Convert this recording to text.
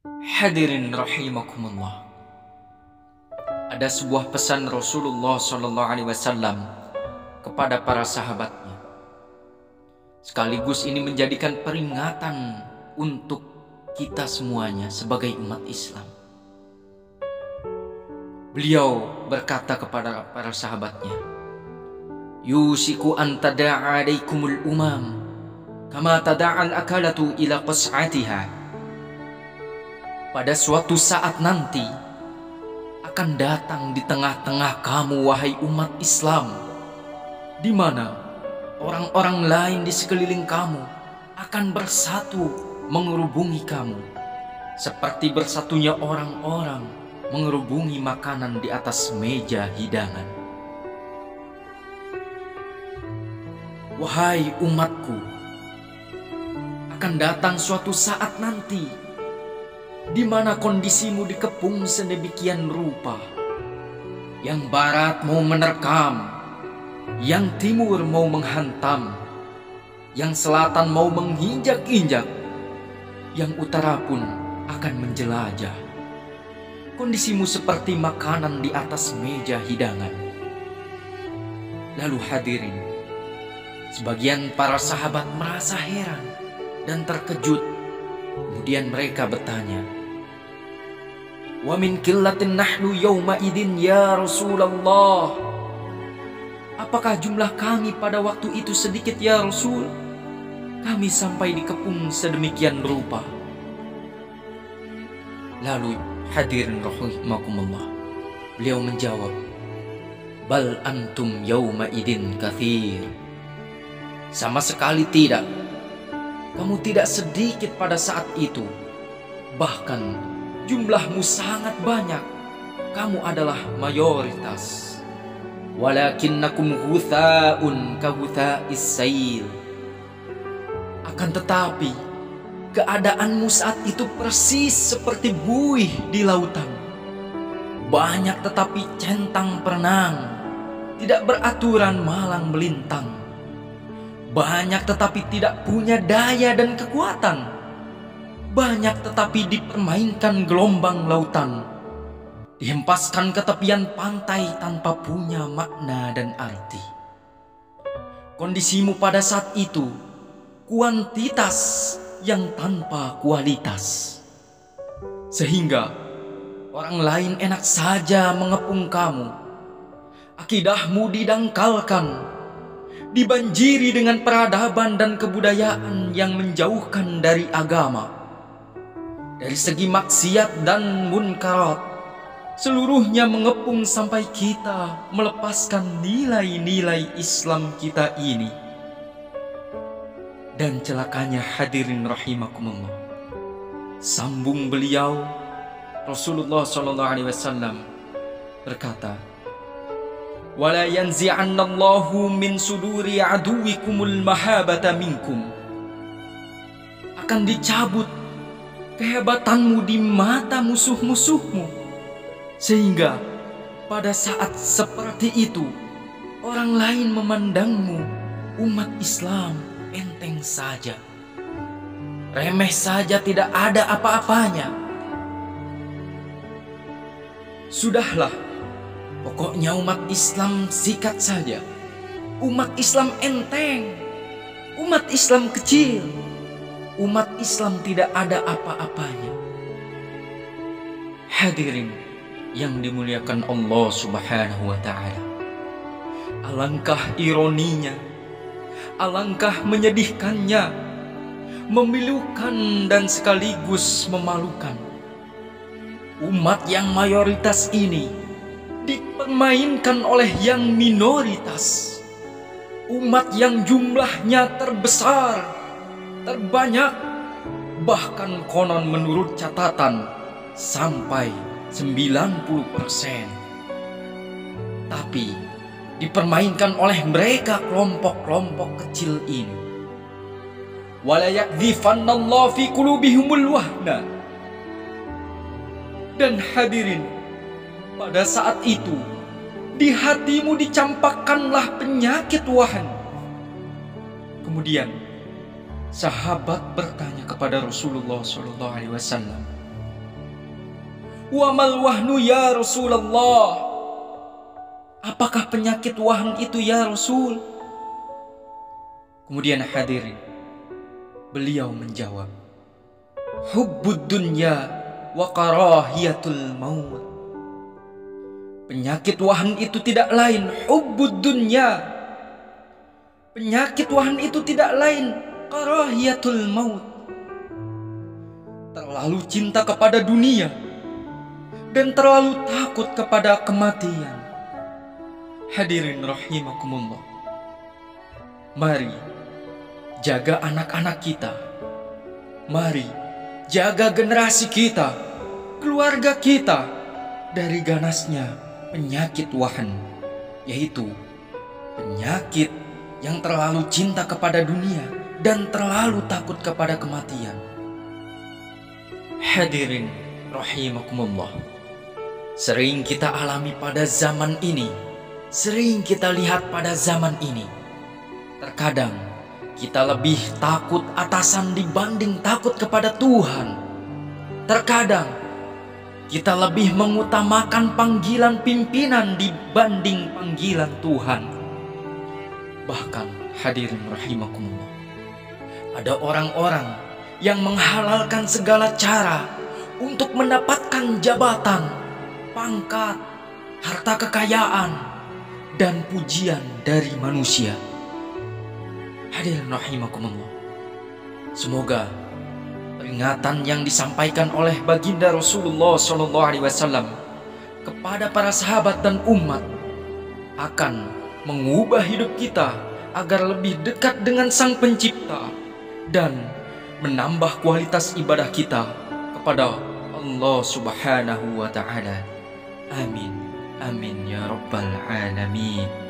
Hadirin rahimakumullah. Ada sebuah pesan Rasulullah SAW kepada para sahabatnya. Sekaligus ini menjadikan peringatan untuk kita semuanya sebagai umat Islam. Beliau berkata kepada para sahabatnya, "Yusiku an tada'a alaikumul umam kama tada'al akalatu ila qas'atiha." Pada suatu saat nanti akan datang di tengah-tengah kamu, wahai umat Islam, di mana orang-orang lain di sekeliling kamu akan bersatu mengerubungi kamu, seperti bersatunya orang-orang mengerubungi makanan di atas meja hidangan. Wahai umatku, akan datang suatu saat nanti di mana kondisimu dikepung sedemikian rupa. Yang barat mau menerkam, yang timur mau menghantam, yang selatan mau menginjak-injak, yang utara pun akan menjelajah. Kondisimu seperti makanan di atas meja hidangan. Lalu hadirin, sebagian para sahabat merasa heran dan terkejut. Kemudian mereka bertanya, "Wa min qillatin nahnu yawma idin ya Rasulullah." Apakah jumlah kami pada waktu itu sedikit ya Rasul? Kami sampai dikepung sedemikian rupa. Lalu hadirin rahimakumullah, beliau menjawab, "Bal antum yawma idin kathir." Sama sekali tidak. Kamu tidak sedikit pada saat itu. Bahkan jumlahmu sangat banyak. Kamu adalah mayoritas. Walakinnakum ghutha'un ka ghutha'is sail. Akan tetapi keadaanmu saat itu persis seperti buih di lautan. Banyak tetapi centang perenang, tidak beraturan malang melintang. Banyak tetapi tidak punya daya dan kekuatan. Banyak tetapi dipermainkan gelombang lautan. Dihempaskan ke tepian pantai tanpa punya makna dan arti. Kondisimu pada saat itu kuantitas yang tanpa kualitas. Sehingga orang lain enak saja mengepung kamu. Akidahmu didangkalkan, dibanjiri dengan peradaban dan kebudayaan yang menjauhkan dari agama. Dari segi maksiat dan munkarat, seluruhnya mengepung sampai kita melepaskan nilai-nilai Islam kita ini. Dan celakanya hadirin rahimakumullah, sambung beliau, Rasulullah SAW berkata, "Wala yanzi'annallahu min suduri aduwikumul mahabata minkum." Akan dicabut kehebatanmu di mata musuh-musuhmu, sehingga pada saat seperti itu orang lain memandangmu, umat Islam, enteng saja, remeh saja, tidak ada apa-apanya. Sudahlah, pokoknya umat Islam sikat saja. Umat Islam enteng. Umat Islam kecil. Umat Islam tidak ada apa-apanya. Hadirin yang dimuliakan Allah Subhanahu wa ta'ala. Alangkah ironinya, alangkah menyedihkannya, memilukan dan sekaligus memalukan. Umat yang mayoritas ini dipermainkan oleh yang minoritas. Umat yang jumlahnya terbesar, terbanyak, bahkan konon menurut catatan sampai 90%. Tapi dipermainkan oleh mereka kelompok-kelompok kecil ini. Wala yakdhifannallahu fi qulubihimul wahna. Dan hadirin, pada saat itu di hatimu dicampakkanlah penyakit wahan. Kemudian sahabat bertanya kepada Rasulullah SAW, Wa mal wahnu ya Rasulullah? Apakah penyakit wahan itu ya Rasul? Kemudian hadirin, beliau menjawab, hubbud dunya wa karahiyatul maut. Penyakit wahan itu tidak lain hubbud dunya. Penyakit wahan itu tidak lain karahiyatul maut. Terlalu cinta kepada dunia dan terlalu takut kepada kematian. Hadirin rahimakumullah. Mari jaga anak-anak kita. Mari jaga generasi kita, keluarga kita dari ganasnya penyakit wahan, yaitu penyakit yang terlalu cinta kepada dunia dan terlalu takut kepada kematian. Hadirin rahimakumullah. Sering kita alami pada zaman ini, sering kita lihat pada zaman ini. Terkadang kita lebih takut atasan dibanding takut kepada Tuhan. Terkadang kita lebih mengutamakan panggilan pimpinan dibanding panggilan Tuhan. Bahkan hadirin rahimakumullah, ada orang-orang yang menghalalkan segala cara untuk mendapatkan jabatan, pangkat, harta kekayaan, dan pujian dari manusia. Hadirin rahimakumullah, semoga peringatan yang disampaikan oleh baginda Rasulullah SAW kepada para sahabat dan umat akan mengubah hidup kita agar lebih dekat dengan Sang Pencipta dan menambah kualitas ibadah kita kepada Allah Subhanahu wa Ta'ala. Amin, amin ya Rabbal Alamin.